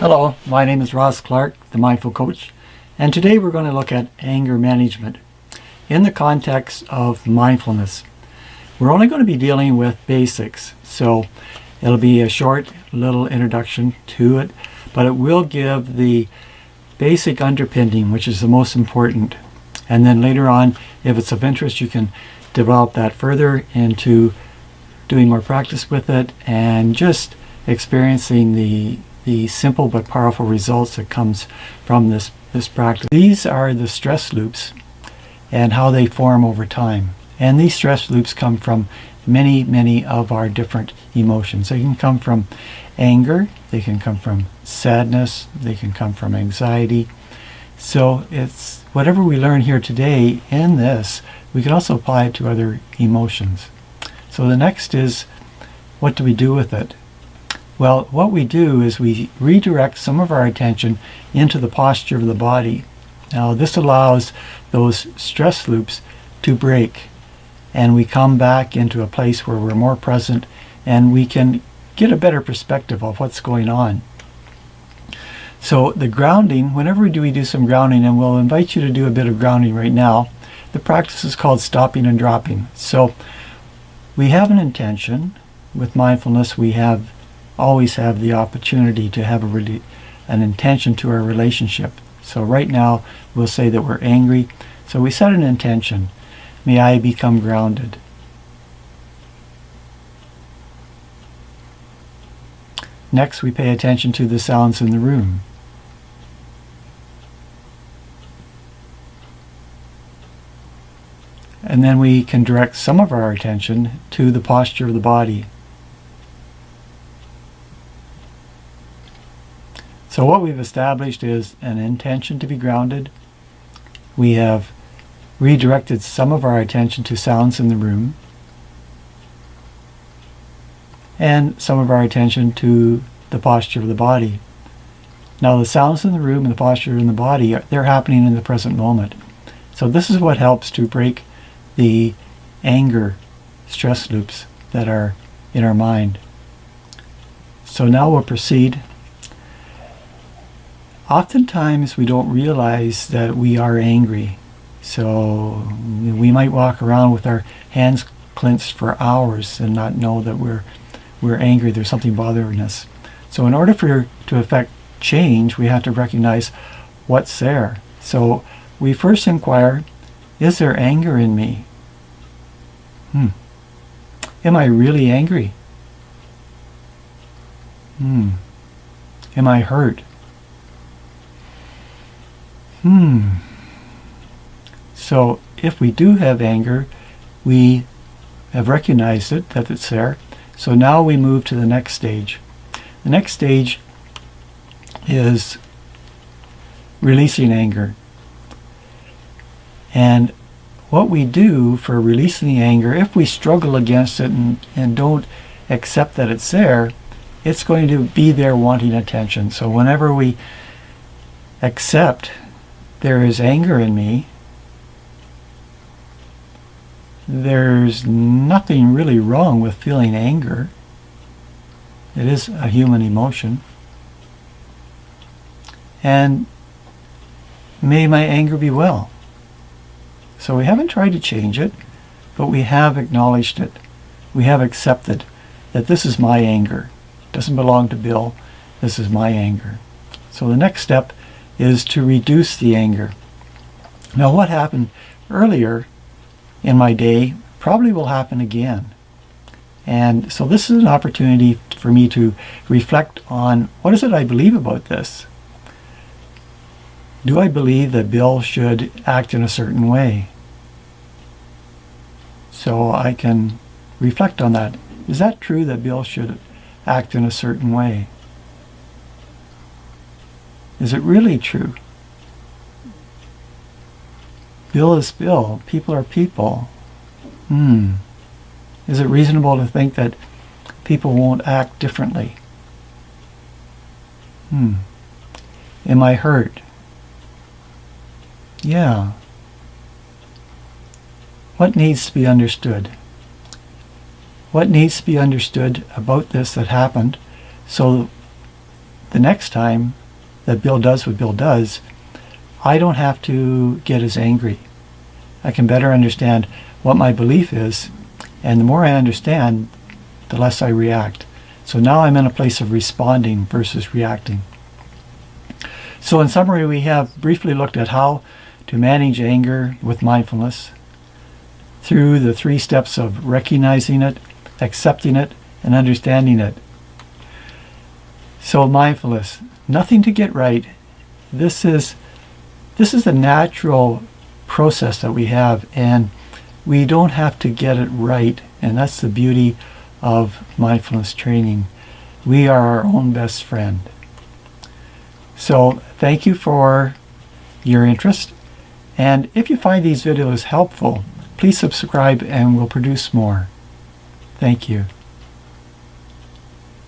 Hello, my name is Ross Clark, the Mindful Coach, and today we're going to look at anger management in the context of mindfulness. We're only going to be dealing with basics, so it'll be a short little introduction to it, but it will give the basic underpinning, which is the most important. And then later on, if it's of interest, you can develop that further into doing more practice with it and just experiencing the simple but powerful results that comes from this practice. These are the stress loops and how they form over time. And these stress loops come from many of our different emotions. They can come from anger, they can come from sadness, they can come from anxiety. So it's whatever we learn here today in this, we can also apply it to other emotions. So the next is, what do we do with it? Well, what we do is we redirect some of our attention into the posture of the body. Now, this allows those stress loops to break, and we come back into a place where we're more present and we can get a better perspective of what's going on. So the grounding, whenever we do some grounding, and we'll invite you to do a bit of grounding right now, the practice is called stopping and dropping. So we have an intention. With mindfulness, we always have the opportunity to have an intention to our relationship. So right now we'll say that we're angry, so we set an intention. May I become grounded. Next, we pay attention to the sounds in the room. And then we can direct some of our attention to the posture of the body. So what we've established is an intention to be grounded. We have redirected some of our attention to sounds in the room, and some of our attention to the posture of the body. Now, the sounds in the room and the posture in the body, they're happening in the present moment. So this is what helps to break the anger stress loops that are in our mind. So now we'll proceed. Oftentimes we don't realize that we are angry. So we might walk around with our hands clenched for hours and not know that we're angry, there's something bothering us. So in order to affect change, we have to recognize what's there. So we first inquire, is there anger in me? Am I really angry? Am I hurt? So if we do have anger, we have recognized it, that it's there. So now we move to the next stage. The next stage is releasing anger. And what we do for releasing the anger, if we struggle against it and don't accept that it's there, it's going to be there wanting attention. So whenever we accept there is anger in me, there's nothing really wrong with feeling anger. It is a human emotion. And may my anger be well. So we haven't tried to change it, but we have acknowledged it. We have accepted that this is my anger. It doesn't belong to Bill. This is my anger. So the next step is to reduce the anger. Now, what happened earlier in my day probably will happen again. And so this is an opportunity for me to reflect on, what is it I believe about this? Do I believe that Bill should act in a certain way? So I can reflect on that. Is that true that Bill should act in a certain way? Is it really true? Bill is Bill. People are people. Is it reasonable to think that people won't act differently? Am I hurt? Yeah. What needs to be understood? What needs to be understood about this that happened so the next time that Bill does what Bill does, I don't have to get as angry. I can better understand what my belief is, and the more I understand, the less I react. So now I'm in a place of responding versus reacting. So in summary, we have briefly looked at how to manage anger with mindfulness through the 3 steps of recognizing it, accepting it, and understanding it. So mindfulness, nothing to get right. This is a natural process that we have, and we don't have to get it right, and that's the beauty of mindfulness training. We are our own best friend. So thank you for your interest, and if you find these videos helpful, please subscribe and we'll produce more. Thank you.